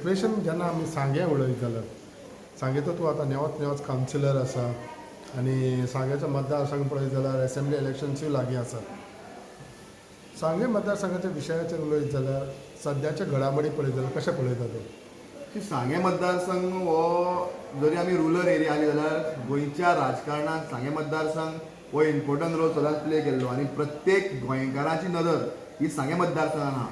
Situation जेन्ना आमी सांगे उलयत जाल्यार सांगेचो तूं आतां नेवत कावन्सिलर आसा आनी सांगेचो मतदारसंघ पळयत जाल्यार असेंब्ली इलेक्शन्सूय लागीं आसा. सांगे मतदारसंघाच्या विशयाचेर उलयत जाल्यार सद्याचे घडामोडी पळयत जाल्यार कशें पळयता तूं? की सांगे मतदारसंघ हो जरी आमी रुरल एरिया आली जाल्यार गोंयच्या राजकारणात सांगे मतदारसंघ हो इम्पॉर्टंट रोल सदांच प्ले केल्लो आनी प्रत्येक गोंयकाराची नदर ही सांगे मतदारसंघान आहा.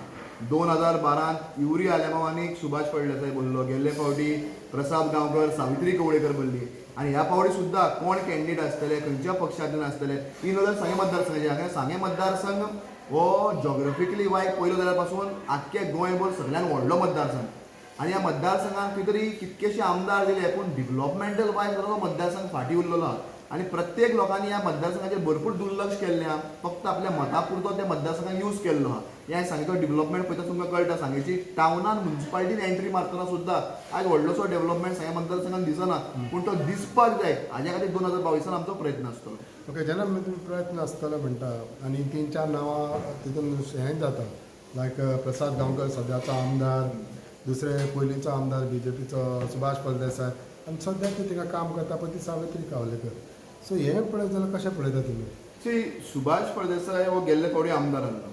2012 युरी आलेमांवानीक सुभाष फळदेसाय बोल्लो, गेल्ले फावटी प्रसाद गांवकर, सावित्री कवळेकर बोल्ली आनी ह्या फावटी सुद्दां कोण कॅन्डिडेट आसतले, खंयच्या पक्षांतल्यान आसतले, ही नदर सांगे मतदारसंघाची आहा. कारण सांगे मतदारसंघ हो जॉग्रफिकली वायज पयलो जाल्यार पासून आख्खे गोंयभर सगळ्यान व्हडलो मतदारसंघ आनी ह्या मतदारसंघात खंय तरी कितकेशे आमदार दिले पूण डिव्हलपमेंटल वायज हो मतदारसंघ फाटीं उरलेलो आहा. आनी प्रत्येक लोकांनी ह्या मतदारसंघाचेर भरपूर दुर्लक्ष केल्लें आहा. फक्त आपल्या मता पुरतो त्या मतदारसंघाक यूज केल्लो आहा. ह्या सांगेचो डिव्हलपमेंट पळयता तुमकां कळटा. सांगेची टावनान म्युन्सिपालिटीन एंट्री मारतना सुद्दां आयज व्हडलोसो डेव्हलपमेंट सांगे मतदारसंघान दिसना पूण तो दिसपाक जाय. हाज्या खातीर 2022 आमचो प्रयत्न आसतलो. ओके, जेन्ना तुमी प्रयत्न आसतलो म्हणटा आनी 3-4 नांवां तितून हें जाता लायक प्रसाद गांवकर सद्याचो आमदार, दुसरे पयलींचो आमदार बीजेपीचो सुभाष फळदेसाय आनी सद्या ती थिंगा काम करता पळय ती सावित्री कावलेकर. सो हें पळयत जाल्यार कशें पळयता तुमी? सी सुभाष फळदेसाय हो गेल्ले फावटी आमदार आसलो.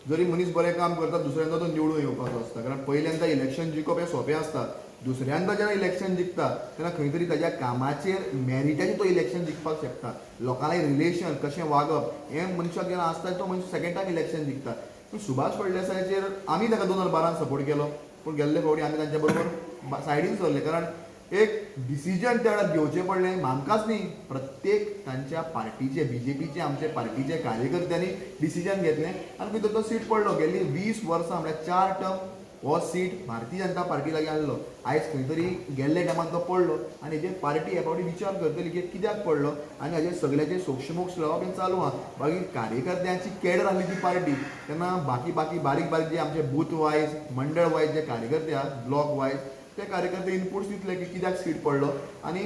जरी मनीस बरें काम करता दुसऱ्यांदा तो निवडून येवपाचो आसता. कारण पयल्यांदा इलेक्शन जिखप हें सोंपें आसता. दुसऱ्यांदा जेन्ना इलेक्शन जिखता तेन्ना खंय तरी ताच्या कामाचेर मेरिटाचेर तो इलेक्शन जिखपाक शकता. लोकांनी रिलेशन कशें वागप हें मनशाक जेन्ना आसता तो मनीस सेकंड टायम इलेक्शन जिखता. पूण सुभाष फळदेसायाचेर आमी ताका 2012 सपोर्ट केलो पूण गेल्ले फावटी आमी तांच्या बरोबर सायडीन सरले. कारण एक डिसिजन त्या वेळार घेवचें पडलें. आमकांच न्ही, प्रत्येक तांच्या पार्टीचे बीजेपीचे आमचे पार्टीचे कार्यकर्त्यांनी डिसिजन घेतलें आनी भितर तो सीट पडलो. गेल्ली 20 वर्सां म्हळ्यार 4 टर्म हो सीट भारतीय जनता पार्टी लागीं आसलो. आयज खंय तरी गेल्ले टायमार तो पडलो आनी हेजेर पार्टी ह्या फावटी विचार करतली की कित्याक पडलो आनी हाजेर सगळ्याचे सोक्षमोक्ष लावप हें चालू आहा. बाकी कार्यकर्त्यांची कॅडर आसली ती पार्टी तेन्ना बाकी बारीक बारीक जे आमचे बूथ वायज मंडळ वायज जे कार्यकर्ते आहात ब्लॉक वायज ते कार्यकर्ते इनपुट्स दितले की कित्याक सीट पडलो आनी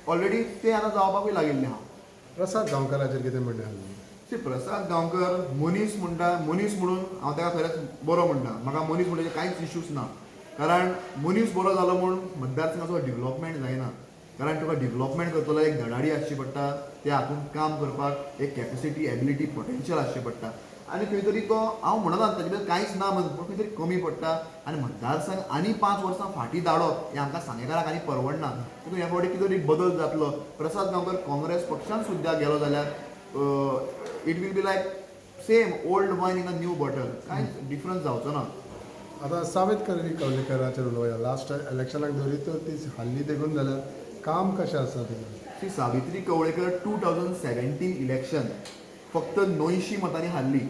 ऑलरेडी ते आतां जावपाकूय लागिल्लें आहा. प्रसाद गांवकाराचेर कितें म्हणणें आहा? प्रसाद गांवकर मनीस म्हणटा, मनीस म्हणून हांव ताका खरेंच बरो म्हणटा. म्हाका मनीस म्हणटाचे कांयच इश्यूज ना. कारण मनीस बरो जालो म्हूण मतदारसंघाचो डिव्हलपमेंट जायना. कारण तुका डिव्हलपमेंट करतलो एक धडाडी आसची पडटा, त्या हातूंत काम करपाक एक कॅपेसिटी एबिलिटी पोटेन्शियल आसचें पडटा आनी खंय तरी तो हांव म्हणना ताचे भितर कांयच ना म्हणून पूण खंय तरी कमी पडटा आनी मतदारसंघ आनी 5 वर्सां फाटीं धाडप हें आमकां सांगेकाराक आनी परवडना. देखून ह्या फावटी कितें तरी बदल जातलो. प्रसाद गांवकर काँग्रेस पक्षान सुद्दां गेलो जाल्यार it will be like same old wine in a new bottle. कांयच डिफरन्स जावचो ना. आतां सावित्री कवलेकराचेर उलोवया. लास्ट इलेक्शनाक धरी तर ती हाल्ली देखून जाल्यार काम कशें आसा तिका? ती सावित्री कवळेकर 2017 इलेक्शन फक्त 90 मतांनी हारली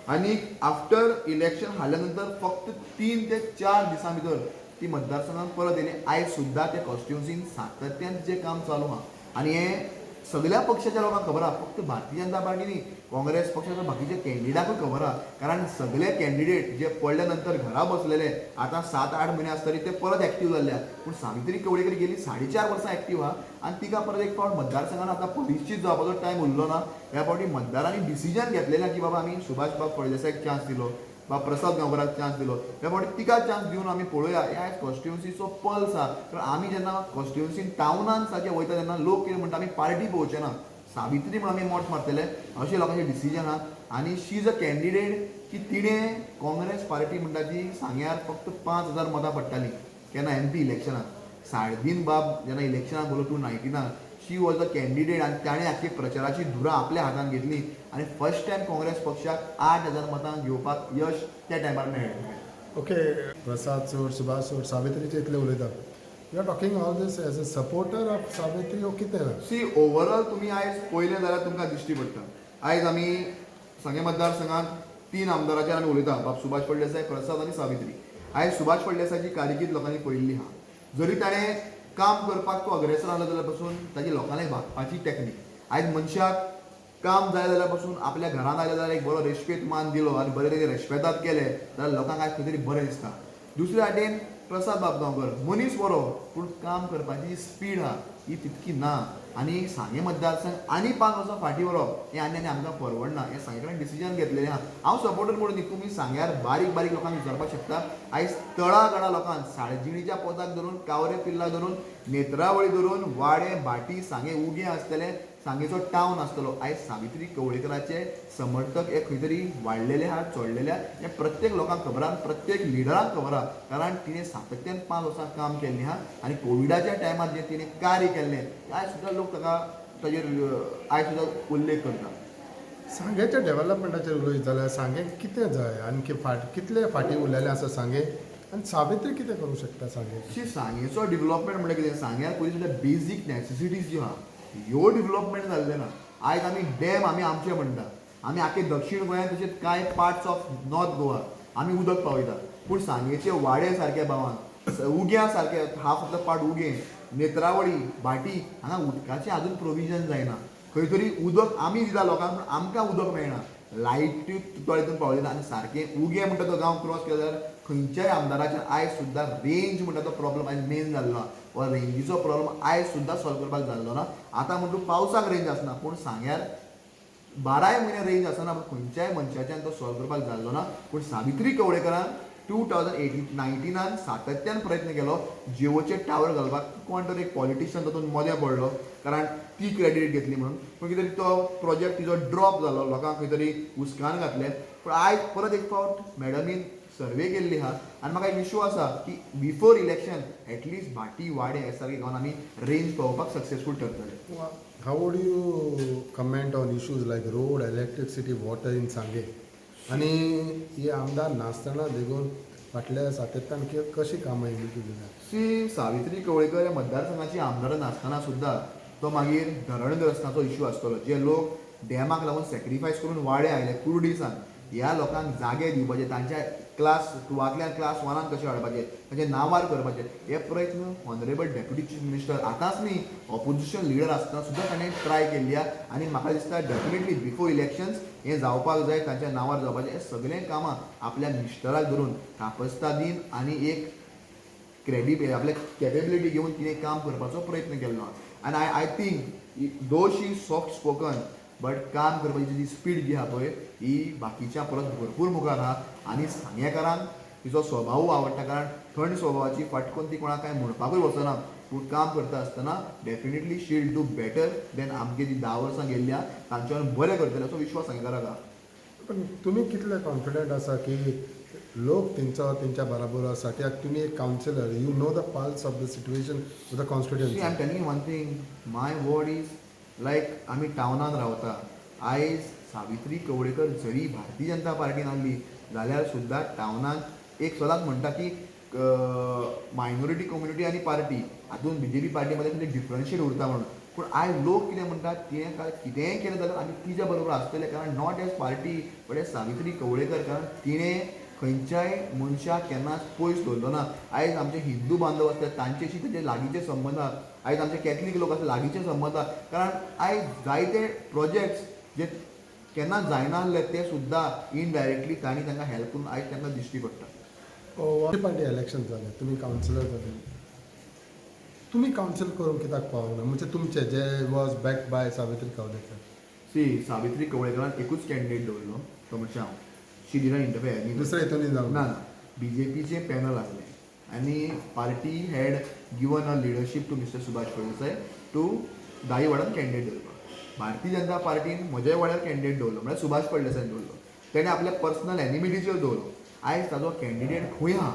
आनी आफ्टर इलेक्शन हारल्या नंतर फक्त 3 ते 4 दिसां भितर ती मतदारसंघात परत येयली. आयज सुद्दां त्या कॉन्स्टिट्युन्सीन सातत्यान जें काम चालू आहा आनी हें सगळ्या पक्षाच्या लोकांक खबर आहा. फक्त भारतीय जनता पार्टी न्ही, काँग्रेस पक्षाच्या बाकीच्या कॅन्डिडेटाकूय खबर आहा. कारण सगळे कॅन्डिडेट जे पडल्या नंतर घरा बसलेले आतां 7-8 म्हयने आसतले ते परत एक्टीव जाल्ले आहा. पूण सावित्री कवळेकर गेली 4.5 वर्सां एक्टीव आहा आनी तिका परत एक फावट मतदारसंघान आतां परिश्चित जावपाचो टायम उरलो ना. ह्या फावटी मतदारांनी डिसिजन घेतलेलें की बाबा आमी सुभाष बाब फळदेसायक चान्स दिलो वा प्रसाद गांवकराक चान्स दिलो. ह्या फावटी तिका चान्स दिवन आमी पळोवया ह्या कॉन्स्टिट्युन्सीचो पल्स आहा. कारण आमी जेन्ना कॉन्स्टिट्युन्सीन टावनान सारकें वयता तेन्ना लोक कितें म्हणटा आमी पार्टी पळोवचे ना, सावित्री म्हणून आमी मोठ मारतले अशें लोकांचें डिसिजन आहा. आनी शी इज अ कॅन्डिडेट की तिणें काँग्रेस पार्टी म्हणटा ती सांग्यार फक्त 5,000 मतां पडटालीं केन्ना MP इलेक्शनाक. साळदीन बाब जेन्ना इलेक्शनाक बोलो 2019 शी वॉज द कॅन्डिडेट आनी ताणें आख्खी प्रचाराची धुरा आपल्या हातान घेतली आनी फर्स्ट टायम काँग्रेस पक्षाक 8,000 मतां घेवपाक यश त्या टायमार मेळ्ळें. ओके, प्रसाद सोड, सुभाष सोड, सावित्रीचे इतले उलयता. You are talking all this as a supporter of Savitri ओ कितें? सी ओवरऑल तुमी आयज पळयलें जाल्यार तुमकां दिश्टी पडटा. आयज आमी सांगे मतदारसंघात 3 आमदाराचेर आमी उलयता. बाब सुभाष फळदेसाय, प्रसाद आनी सावित्री. आयज सुभाष फळदेसायची कारकीर्द लोकांनी पळयल्ली आहा. जरी ताणें काम करपाक तो अग्रेसर आसलो जाल्यार पासून ताची लोकांनी वागपाची टॅक्नीक. आयज मनशाक काम जाय जाल्यार पासून आपल्या घरान आयले जाल्यार एक बरो रेस्पेद मान दिलो आनी बरे तरेन रेस्पेदाद केले जाल्यार लोकांक आयज खंय तरी बरें दिसता. दुसरे वाटेन प्रसाद बाब गांवकर मनीस बरो पूण काम करपाची स्पीड आहा ही तितकी ना. आनी सांगे मतदारसंघ आनी 5 वर्सां फाटीं व्हरप हें आनी आमकां परवडना. हें सांगे कडेन डिसिजन घेतलेलें आहा. हांव सपोर्टर म्हणून न्ही, तुमी सांग्यार बारीक बारीक लोकांक विचारपाक शकता. आयज तळागडा लोकांक साळजिणीच्या पोताक धरून, कावरे पिल्लाक धरून, नेत्रावळी धरून, वाडे, भाटी, सांगे उगें आसतलें, सांगेचो टावन आसतलो. आयज सावित्री कवळेकराचे समर्थक हे खंय तरी वाडलेले आहात, चडलेले आहात. हें प्रत्येक लोकांक खबर आहा, प्रत्येक लिडराक खबर आहा. कारण तिणें सातत्यान 5 वर्सां काम केल्लें आहा आनी कोविडाच्या टायमार जें तिणें कार्य केल्लें आयज सुद्दां लोक ताजेर आयज सुद्दां उल्लेख करता. सांगेच्या डेव्हलपमेंटाचेर उलयत जाल्यार सांगे कितें जाय आणखी कितले फाटीं उरलेलें आसा सांगे आनी सावित्री कितें करूं शकता सांगे? शी सांगेचो डेव्हलपमेंट म्हणल्यार कितें, सांग्यार पयलीं सुद्दां बेजीक नॅसेसिटीज ज्यो आहा ह्यो डेव्हलपमेंट जाल्ले ना. आयज आमी डॅम आमचे म्हणटा, आमी आख्खे दक्षिण गोंयांत तशेंच कांय पार्ट्स ऑफ नॉर्थ गोवा आमी उदक पावयता. पूण सांगेचे वाडे सारके भावान, उग्या सारके हाफ ऑफ द पार्ट उगें, नेत्रावळी, भाटी हांगा उदकाचें आजून प्रोविजन जायना. खंय तरी उदक आमी दिता लोकांक पूण आमकां उदक मेळना. लायटी तळेतून पावयता आनी सारकें उगें म्हणटा तो गांव क्रॉस केलो जाल्यार खंयच्याय आमदाराचें आयज सुद्दां रेंज म्हणटा तो प्रॉब्लम आयज मेन जाल्लो आहा. हो रेंजीचो प्रॉब्लम आयज सुद्दां सॉल्व करपाक जाल्लो ना. आतां म्हणटा पावसाक रेंज आसना, पूण सांग्यार 12 म्हयने रेंज आसना, पूण खंयच्याय मनशाच्यान तो सॉल्व करपाक जाल्लो ना. पूण सावित्री कवळेकरान 2019 सातत्यान प्रयत्न केलो जिओचे टावर घालपाक. कोण तरी एक पॉलिटिशियन तातूंत मदें पडलो कारण ती क्रेडीट घेतली म्हणून. पूण कितें तरी तो प्रोजेक्ट तिजो ड्रॉप जालो, लोकांक खंय तरी हुस्कान घातले. पूण आयज परत एक फावट मॅडमीन सर्वे केल्ली आहा आनी म्हाका एक विश्वास आसा की बिफोर इलेक्शन एटलिस्ट भाटी, वाडे हे सारके गांवांत आमी रेंज पावोवपाक successful ठरतले. How would you comment on issues like road, electricity, water in सांगे? आणि हे आमदार नासतना देखून फाटल्या सातत्यान कशी कामां येयली केली? सी सावित्री कवळेकर ह्या मतदारसंघाची आमदार नासतना सुद्दां तो मागीर धरणग्रस्तांचो इश्यू आसतलो. जे लोक डॅमाक लागून सॅक्रिफायस करून वाडे आयले कुर्डिसान, ह्या लोकांक जागे दिवपाचे, तांच्या क्लास 2तल्यान क्लास 1 कशें हाडपाचे, तांचे नांवार करपाचे, हे प्रयत्न ऑनरेबल डेप्युटी चीफ मिनिस्टर आतांच न्ही ऑपोजिशन लिडर आसतना सुद्दां ताणें ट्राय केल्ली आहा. आनी म्हाका दिसता डेफिनेटली बिफोर इलेक्शन्स हें जावपाक जाय, तांच्या नांवार जावपाचें. हें सगळें कामां आपल्या मिनिस्टराक धरून कापस्तादीन आनी एक आपल्या कॅपेबिलिटी घेवन तिणें काम करपाचो प्रयत्न केल्लो आहा. आनी I think though she soft spoken but काम करपाची जी स्पीड जी आहा पळय ही बाकीच्या परत भरपूर मुखार आहा. आनी सांगेकारांक तिचो स्वभाव आवडटा कारण थंड स्वभावाची, फाटकून ती कोणाक कांय म्हणपाकूय वचना. पूण काम करता आसतना definitely she will do better than आमगे जी 10 वर्सां गेल्ली आहा तांच्यान बरें करतले असो विश्वास सांगेकाराक आहा. पण तुमी कितले कॉन्फिडंट आसा की लोक तेंच्या बरोबर आसा? कित्याक तुमी एक councillor, you know the pulse of the situation of the constituency. I am telling one thing, my word is like आमी टावनान रावता. आयज सावित्री कवळेकर जरी भारतीय जनता पार्टीन आसली जाल्यार सुद्दां टावनान एक सदांच म्हणटा की मायनॉरिटी कम्युनिटी आनी पार्टी हातूंत BJP पार्टी मध्ये कितें डिफरन्शिएट उरता म्हणून. पूण आयज लोक कितें म्हणटात तिणें कितेंय केलें जाल्यार आमी तिच्या बरोबर आसतले. कारण not as party but as Savitri Kavlekar. कारण तिणें खंयच्याय मनशाक केन्नाच पयस दवरलो ना. आयज आमचे हिंदू बांदव आसतात तांचेशी तेजे लागींचे संबंद आहा. आयज आमचे कॅथलीक लोक आसतात लागींचे संबंद आहा. कारण आयज जायते प्रोजेक्ट्स जे केन्ना जायना आसले ते सुद्दां इनडायरेक्टली तांणी तांकां हेल्प करून आयज तांकां दिश्टी पडटा. पार्टी इलेक्शन जालें, तुमी कावन्सिलर जाले, तुमी कावन्सील करूंक कित्याक पावूंक ना? म्हणजे तुमचे जे was backed by Savitri Kavlekar. See Savitri कवळेकरान एकूच कॅन्डिडेट दवरलो, तो म्हणजे हांव. She didn't interfere. दुसरे हितून जावं ना BJPचे पॅनल आसले आनी party had given a leadership to mister Subhash Phaldesai to दाई वाड्यान कॅन्डिडेट दवरपाक. भारतीय जनता पार्टीन म्हज्या वाड्यार कॅन्डिडेट दवरलो, म्हळ्यार सुभाष फळदेसाय दवरलो. तेणें आपल्या पर्सनल एनिमिटीचेर दवरलो. आयज ताजो कॅन्डिडेट खंय आहा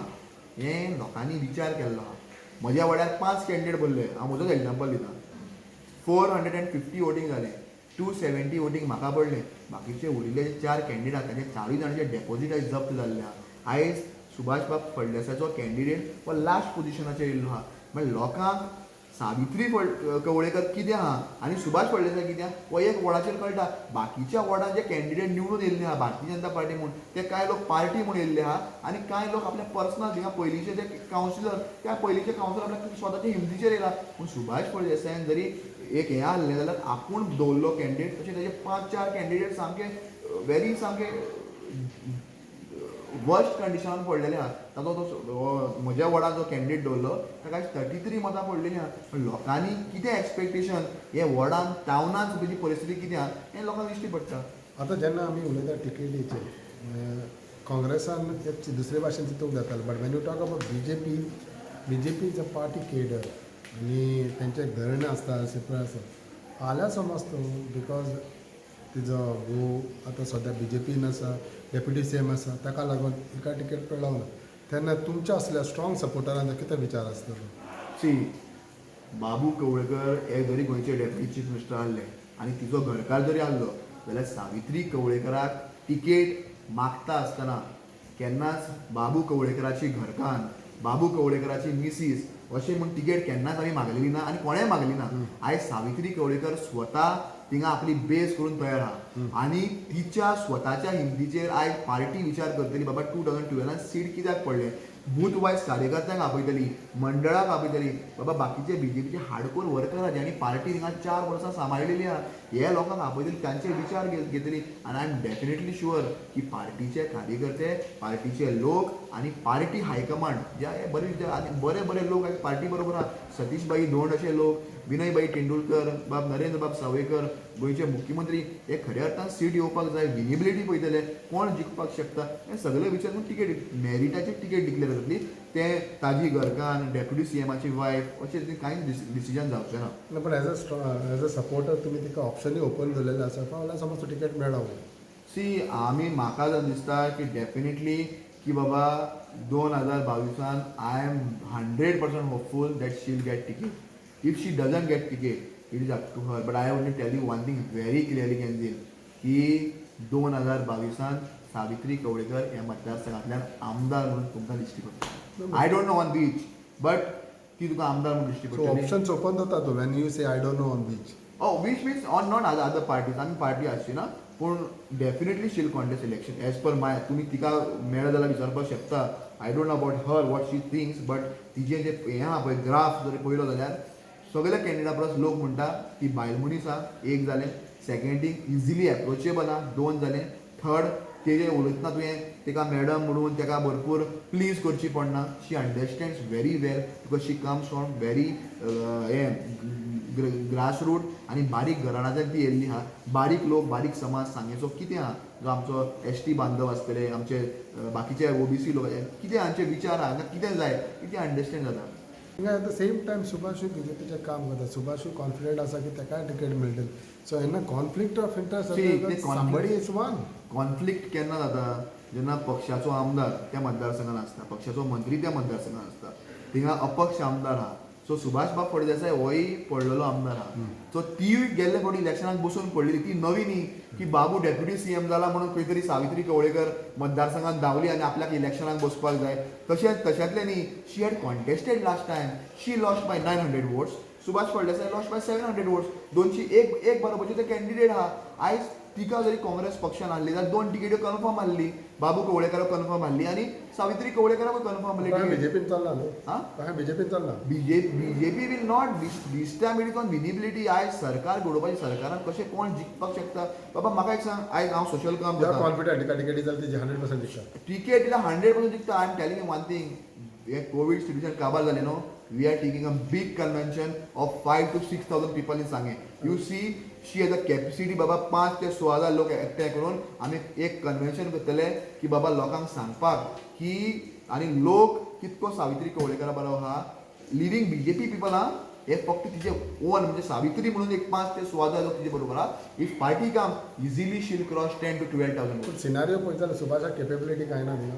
हें लोकांनी विचार केल्लो आहा. म्हज्या वाड्यार 5 कॅन्डिडेट बसले. हांव म्हजोच एग्जाम्पल दिता. 450 वोटींग जालें, 270 वोटींग म्हाका पडलें. बाकीचे उरिल्ले 4 कॅन्डिडेट आहा तांचे 4 जाणांचे डेपॉझीट आयज जप्त जाल्ले आहा. आयज सुभाष बाब फळदेसायचो कॅन्डिडेट हो लास्ट पोजिशनाचेर येयल्लो आहा. म्हळ्यार लोकांक सावित्री कवळेकर कितें आहा आनी सुभाष फळदेसाय कितें आहा हो एक वॉर्डाचेर कळटा. बाकीच्या वॉर्डान जे कॅन्डिडेट निवडून येयल्ले आहा भारतीय जनता पार्टी म्हणून ते कांय लोक पार्टी म्हणून येयल्ले आहा आनी कांय लोक आपल्या पर्सनल थिंगा पयलींचे जे कावन्सिलर त्या पयलींचे कावन्सिलर आपल्या स्वताच्या हिमतीचेर येयला. पूण सुभाष फळदेसायान जरी एक हें आहलें जाल्यार आपूण दवरलो कॅन्डिडेट तशें तेजे 5-4 कॅन्डिडेट सामके व्हेरी सामके वर्स्ट कंडिशनान पडलेले आहा ताचो तो म्हज्या वॉर्डान जो कॅन्डिडेट दवरलो ताका 33 मतां पडलेली आहा पण लोकांनी कितें एक्सपेक्टेशन हे वॉर्डान टावनान सुद्दां परिस्थिती कितें आहा हें लोकांक दिश्टी पडटा. आतां जेन्ना आमी उलयता टिकेटीचेर काँग्रेसान एक दुसरे भाशेन चिंतूंक जातालें but Wien you talk about BJP is a party cadre आनी तेंचे धरणे आसता सेपरेट आसता फाल्यां समज तूं बिकॉज तिजो घोव आतां सद्या बीजेपीन आसा डेप्युटी सीएम आसा ताका लागून एका टिकेट पडलो ना तेन्ना तुमच्या असल्या स्ट्रॉंग सपोर्टरांचो कितें विचार आसतलो. सी बाबू कवळेकर हे जरी गोंयचे डेप्युटी चीफ मिनिस्टर आहले आनी तिचो घरकार जरी आहलो जाल्यार सावित्री कवळेकराक टिकेट मागता आसतना केन्नाच बाबू कवळेकराची घरकान बाबू कवळेकराची मिसीस अशें म्हण टिकेट केन्नाच आमी मागलेली ना आनी कोणेंय मागली ना. आयज सावित्री कवळेकर स्वता थिंगा आपली बेस करून तयार आहा आनी तिच्या स्वताच्या हिंदीचेर आयज पार्टी विचार करतली बाबा 2012 सीट कित्याक पडले बूथ वायज कार्यकर्त्यांक आपयतली मंडळाक आपयतली बाबा बाकीचे बीजेपीचे हार्डकोर वर्कर ज्यांनी पार्टी थिंगा 4 वर्सां सांबाळलेली आहा हे लोकांक आपयतली तांचे विचार घेतली आनी आय एम डेफिनेटली शुअर की पार्टीचे कार्यकर्ते पार्टीचे लोक आनी पार्टी हायकमांड जे हे बरे बरे लोक आयज पार्टी बरोबर आहा सतीशबाई धोंड अशे लोक विनयबाई तेंडुलकर बाब नरेंद्र बाब सावयकर गोंयचे मुख्यमंत्री हे खऱ्या अर्थान सीट येवपाक जाय विनिबिलिटी पळयतले कोण जिखपाक शकता हे सगळे विचारून टिकेट मेरिटाची टिकेट डिक्लेअर जातली ते ताजी घरकान डेप्युटी सीएमाची वायफ अशें कांय डिसिजन जावचें ना. पण एज अ सपोर्टर तुमी तिका ऑप्शनूय ओपन दवरलेले आसा फाल्यां समज तूं टिकेट मेळ्ळो सी आमी म्हाका जर दिसता की डेफिनेटली की बाबा 2022 I am 100% hopeful that she'll get ticket. If she doesn't get ticket, it is up to her. But I want to tell you one thing very clearly, Kenzil, की 2022 सावित्री कवळेकर ह्या मतदारसंघातल्यान आमदार म्हणून तुमकां दिश्टी पडटा. I don't know on beach but ती तुका आमदार म्हणून दिश्टी पडटा. ऑप्शन्स ओपन जाता तूं Wien you say I don't know on beach. Beach means on not other parties आमी पार्टी आसची ना पूण डेफिनेटली शील कॉन्टेस्ट इलेक्शन एज पर माय तुमी तिका मेळ्ळा जाल्यार विचारपाक शकता. I don't know about her what she thinks but तिजें जें हें आहा पळय ग्राफ जर पळयलो जाल्यार सगळ्या कॅन्डिडेटा परस लोक म्हणटा की बायल मनीस आहा एक जालें सेकंड थिंग इजिली एप्रोचेबल आहा 2 जालें थर्ड तेजें उलयतना तुवें तेका मॅडम म्हणून तेका भरपूर प्लीज करची पडना she understands very well because she comes from very grass root आनी बारीक घराण्यांतल्यान ती येयल्ली आहा. बारीक लोक बारीक समाज सांगेचो कितें आहा जो आमचो एसटी बांधव आसतले आमचे बाकीचे ओबीसी लोक कितें हांचे विचार आहा कितें जाय कितें अंडरस्टँड जाता. एट द सेम टायम सुभाषूय बीजेपीचें काम करता सुभाषूय कॉन्फिडंट आसा की ताकाय टिकेट मेळटली सो हेन्ना conflict of interest somebody is one. Conflict केन्ना जाता जेन्ना पक्षाचो आमदार त्या मतदारसंघात आसता पक्षाचो मंत्री त्या मतदारसंघात आसता थिंगा अपक्ष आमदार आहा सो सुभाष बाब फळदेसाय होय पडलेलो आमदार आहा सो ती गेल्ले फावटी इलेक्शनाक बसून पडलेली ती नवी न्ही की बाबू डेप्युटी सीएम जाला म्हणून खंय तरी सावित्री कवळेकर मतदारसंघात धांवली आनी आपल्याक इलेक्शनाक बसपाक जाय तशातले न्ही she had contested last time she lost by 900 votes Subhash Phaldesai lost by 700 votes दोनशी एक बरोबरचे ते कॅन्डिडेट आहा. आयज तिका जरी काँग्रेस पक्षान हाडली जाल्यार 2 तिकेट्यो कन्फर्म आहली बाबू कवळेकराक कन्फर्म आहली आनी सावित्री कवळेकराक कन्फर्म आहली. बीजेपीन चल्ला न्हू हां बीजेपीन चल्ला BJP will not this time it is on winnability. आयज सरकार घडोवपाची सरकारान कशें कोण जिखपाक शकता बाबा म्हाका एक सांग आयज हांव सोशल काम करतां कॉन्फिडंट तिका टिकेटी जाल्यार तेजी 100% दिसता टिकेट दिल्यार 100% जिखता. I am telling you one thing हे कोवीड सिट्युएशन काबार जालें न्हू we are taking a big convention of 5,000 to 6,000 people in Sanguem. You see she as a capacity बाबा 5 ते 6,000 लोक एकठांय करून आमी एक कन्वेंशन करतले की बाबा लोकांक सांगपाक की आनी लोक कितको सावित्री कवळेकरा बरो आहा लिव्हिंग बीजेपी पीपल आहा हे फक्त तिचे ओन म्हणजे सावित्री म्हणून एक 5 ते 6,000 लोक तिचे बरोबर आहा. इफ पार्टी कम इजिली शील क्रॉस 10 to 12,000. सिनारियो पळयत जाल्यार सुभाषाक केपेबिलिटी काय ना न्ही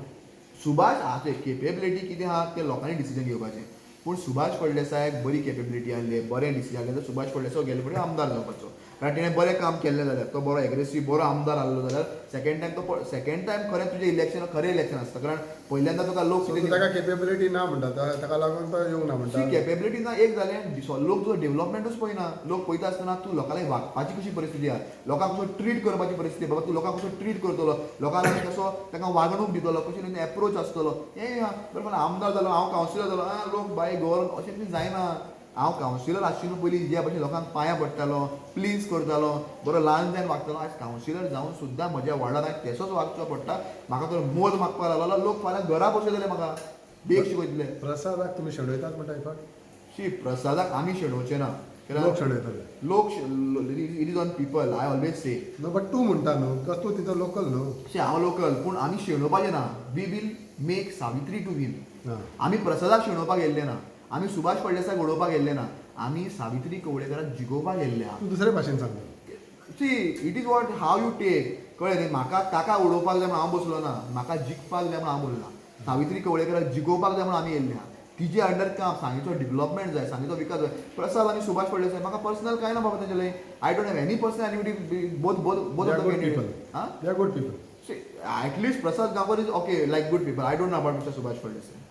सुभाष आहा केपेबिलिटी कितें आहा ते लोकांनी डिसिजन घेवपाचें पूण सुभाष फळदेसायाक बरी केपेबिलिटी आहली बरें डिसिजन आहलें जाल्यार सुभाष फळदेसाय गेले फुडें आमदार जावपाचो कारण तेणें बरें काम केल्लें जाल्यार तो बरो एग्रेसीव बरो आमदार आहलो जाल्यार सेकंड टायम खरें तुजें इलेक्शन खरें इलेक्शन आसता कारण पहिल्यांदा तुका लोक ताका केपेबिलिटी ना म्हणटा ताका लागून तो येवंक ना म्हणटा केपेबिलिटी ना एक जालें लोक जो डेव्हलपमेंटूच पळयना लोक पळयता आसतना तूं लोकांक वागपाची कशी परिस्थिती आहा लोकांक कसो ट्रीट करपाची परिस्थिती बाबा तूं लोकांक कसो ट्रीट करतलो लोकांक कसो ताका वागणूक दितलो कशें एप्रोच आसतलो हें बरोबर आमदार जालो हांव कावन्सिलर जालो लोक बाय गव्हर्न अशें जायना. हांव कावन्सिलर आशिल्लो पयलीं ज्या भशेन लोकांक पांयां पडटालो प्लीज करतालो बरो ल्हान जावन वागतालो आयज कावन्सिलर जावन सुद्दां म्हज्या वार्डान हांवें तसोच वागचो पडटा म्हाका तर मोल मागपाक लागलो लोक फाल्यां घरा बसयतले म्हाका बेग शिकयतले प्रसादाक तुमी शेणयतात म्हणटा एक फावट शी प्रसादाक आमी शेणोवचे ना लोक शेणयतले लोक it is on people I always say no but तूं म्हणटा न्हू बिकॉज तूं तिथं लोकल न्हू शी हांव लोकल पूण आमी शेणोवपाचें ना we will make Savitri to win हां आमी प्रसादाक शेणोवपाक गेल्ले ना आमी सुभाष फळदेसाक उडोवपाक गेल्ले ना आमी सावित्री कवळेकराक जिखोवपाक गेल्ले आहा तूं दुसरे भाशेन सांगता see it is what how you take कळ्ळें न्ही म्हाका ताका उडोवपाक जाय म्हणून हांव बसलो ना म्हाका जिखपाक जाय म्हणून हांव बोलला सावित्री कवळेकराक जिखोवपाक जाय म्हणून आमी येयल्ले आहा तिजे अंडर काम सांगेचो डेव्हलपमेंट जाय सांगेचो विकास जाय प्रसाद आनी सुभाष फळदेसाय म्हाका पर्सनल कांय ना बाबा तेंचे I don't have any personal enmity both both both of the candidate हां they are good people at least Prasad Gaonkar is okay like good people I don't know about mister Subhash Phaldesai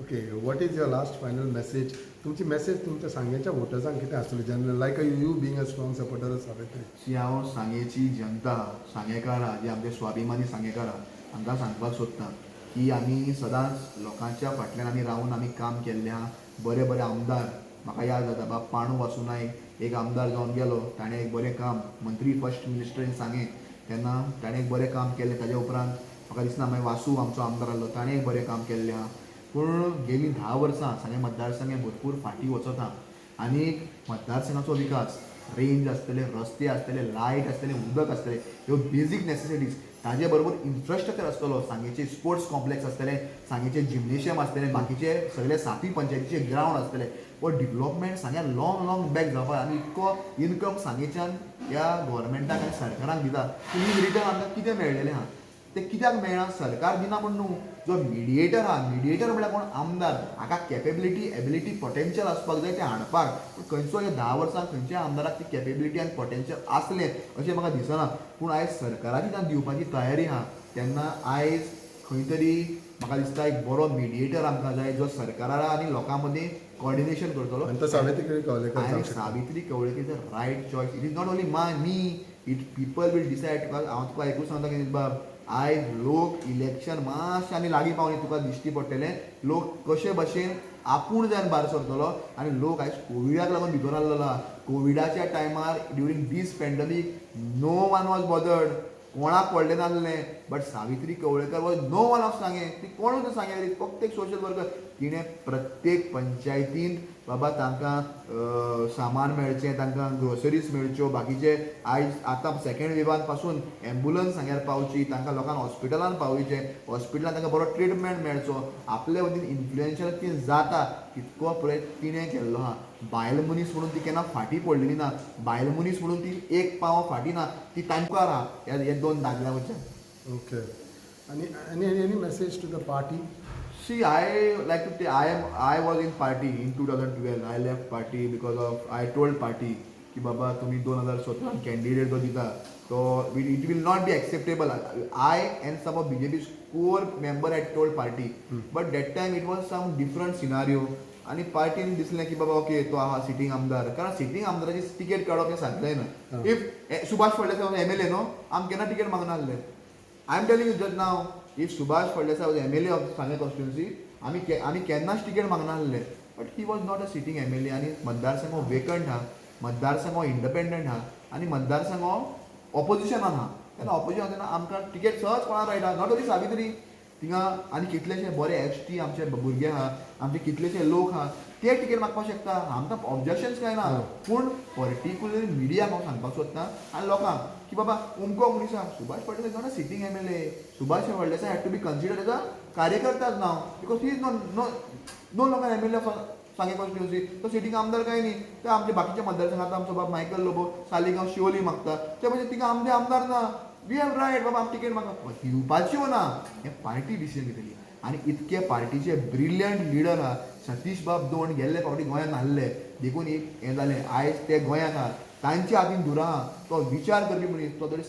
okay what is your last final message तुमची message तुमच्या सांग्याच्या वोटर्सांक कितें आसतली जेन्ना like you being a strong supporter of Savitri she हांव सांगेची जनता सांगेकार आहा जे आमचे स्वाभिमानी सांगेकार आहा हांकां सांगपाक सोदतां की आमी सदांच लोकांच्या फाटल्यान आमी रावन आमी काम केल्लें आहा बरे बरे आमदार म्हाका याद जाता बाब पाणू वासू नायक एक आमदार जावन गेलो ताणें एक बरें काम मंत्री फर्स्ट मिनिस्टरीन सांगे तेन्ना ताणें एक बरें काम केल्लें ताजे उपरांत म्हाका दिसना मागीर वासू आमचो आमदार आसलो ताणें एक बरें काम केल्लें आहा पूण गेलीं 10 वर्सां सांगे मतदारसंघे भरपूर फाटीं वचत आहा आनीक मतदारसंघाचो विकास रेंज आसतले रस्ते आसतले लायट आसतले उदक आसतले ह्यो बेजीक नेसेसिटीज ताजे बरोबर इन्फ्रास्ट्रक्चर आसतलो सांगेचे स्पोर्ट्स कॉम्प्लेक्स आसतले सांगेचे जिमनेशियम आसतले बाकीचे सगळे साती पंचायतीचे ग्रावंड आसतले पण डेव्हलपमेंट सांग्या लॉंग बॅक जावपा आनी इतको इनकम सांगेच्यान ह्या गव्हर्मेंटाक आनी सरकाराक दिता इन रिटर्न आमकां कितें मेळलेलें आहा ते कित्याक मेळना सरकार दिना म्हण न्हू जो मिडिएटर आहा मिडिएटर म्हळ्यार कोण आमदार हाका कॅपेबिलिटी एबिलिटी पोटेन्शियल आसपाक जाय तें हाडपाक पूण खंयचो ह्या 10 वर्सांक खंयच्या आमदाराक ती कॅपेबिलिटी आनी पोटेन्शियल आसलें अशें म्हाका दिसना पूण आयज सरकाराची तांकां दिवपाची तयारी आहा तेन्ना आयज खंय तरी म्हाका दिसता एक बरो मिडिएटर आमकां जाय जो सरकारा आनी लोकां मदीं कोऑर्डिनेशन करतलो आनी तो सावित्री कवळेकर आनी जावंक शकता Savitri Kavlekar is the right choice it is not only me it people will decide हांव तुका एकूच सांगता की बाब आयज लोक इलेक्शन मातशें आनी लागीं पावली तुका दिश्टी पडटलें लोक कशे भशेन आपूण जावन भायर सरतलो आनी लोक आयज कोविडाक लागून भितर आसलेलो आहा कोविडाच्या टायमार during this pandemic no one was bothered कोणाक पडलें नासलें but Savitri Kavlekar was no one of Sanguem ती कोणूच सांगे फक्त एक सोशल वर्कर तिणें प्रत्येक पंचायतीन बाबा तांकां सामान मेळचें तांकां ग्रोसरीज मेळच्यो बाकीचे आयज आतां सेकेंड वेवान पासून एम्बुलन्स हांगार पावची तांकां लोकांक हॉस्पिटलान पावयचें हॉस्पिटलान तांकां बरो ट्रिटमेंट मेळचो आपले वतीन इन्फ्लुएन्शियल कितें जाता तितको प्रयत्न तिणें केल्लो आहा बायल मनीस म्हणून ती केन्ना फाटीं पडलेली ना बायल मनीस म्हणून ती एक पांव फाटीं ना ती तांकां आहा हे 2 दादल्या वयच्यान ओके आनी any message to the party See, I like to say I was in party in 2012. I left party because of I told party कि बाबा तुम्ही 2017 कॅन्डिडेट जो दिता तो it will not be acceptable. I and some of BJP's core member had told party, but that time it was some different scenario. आणि पार्टीन दिसलें की बाबा ओके तो आहा सिटींग आमदार कारण सिटींग आमदाराची तिकेट काडप हें सारकें ना इफ सुभाष फळदेसाय MLA न्हू आम केन्ना तिकेट मागना आसले I am telling you just now if Subhash Phaldesai was MLA of Sanguem constituency आमी केन्नाच टिकेट मागना आसले but he was not a sitting MLA आनी मतदारसंघ हो वेकंट आहा मतदारसंघ हो इंडिपेंडंट आहा आनी मतदारसंघ हो ऑपोजिशनान आहा तेन्ना ऑपोजिशन तेन्ना आमकां टिकेट सहज कोणाक रायटा नॉट ओन्ली सावित्री थिंगा आनी कितलेशे बरे ST आमचे भुरगे आहा आमचे कितलेशे लोक आहा ते टिकेट मागपाक शकता आमकां ऑब्जेक्शन्स कांय ना पूण पर्टिक्युलरली मिडियाक हांव सांगपाक सोदतां आनी लोकांक की बाबा उमको मनीस आहा Subhash Phaldesai not a sitting MLA Subhash Phaldesai had to be considered as a कार्यकर्ताच नाव because he is no longer MLA of Sanguem constituency तो सिटींग आमदार काय न्ही ते आमचे बाकीचे मतदारसंघात आमचो बाब मायकल लोबो सालिगांव शिवोली मागता ते म्हणजे तिका आमचे आमदार ना वी हॅव रायट बाबा आम टिकेट मागता दिवपाच्यो ना हे पार्टी डिसिजन घेतली आनी इतके पार्टीचे ब्रिलियंट लिडर आहा सतीश बाब दोंड गेल्ले फावटी गोंयांत नासले देखून हें जालें आयज ते गोंयांत आहा तांच्या हातीन धुरा आहा तो विचार करपी मनीस तो तरी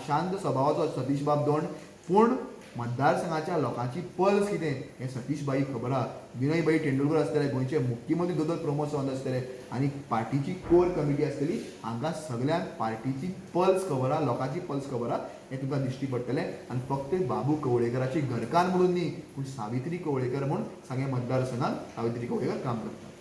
शांत स्वभावाचो सतीश बाब दोंड पूण मतदारसंघाच्या लोकांची पल्स कितें हें सतीश बाई खबर आहा विनयबाई तेंडुलकर आसतले गोंयचे मुख्यमंत्री दोतोर प्रमोद सावंत आसतले आनी पार्टीची कोर कमिटी आसतली हांकां सगळ्यांक पार्टीची पल्स खबर आहा लोकांची पल्स खबर आहा हें तुमकां दिश्टी पडटलें आनी फक्त बाबू कवळेकराची घरकान्न म्हणून न्ही पूण सावित्री कवळेकर म्हूण सांगे मतदारसंघात सावित्री कवळेकर काम करता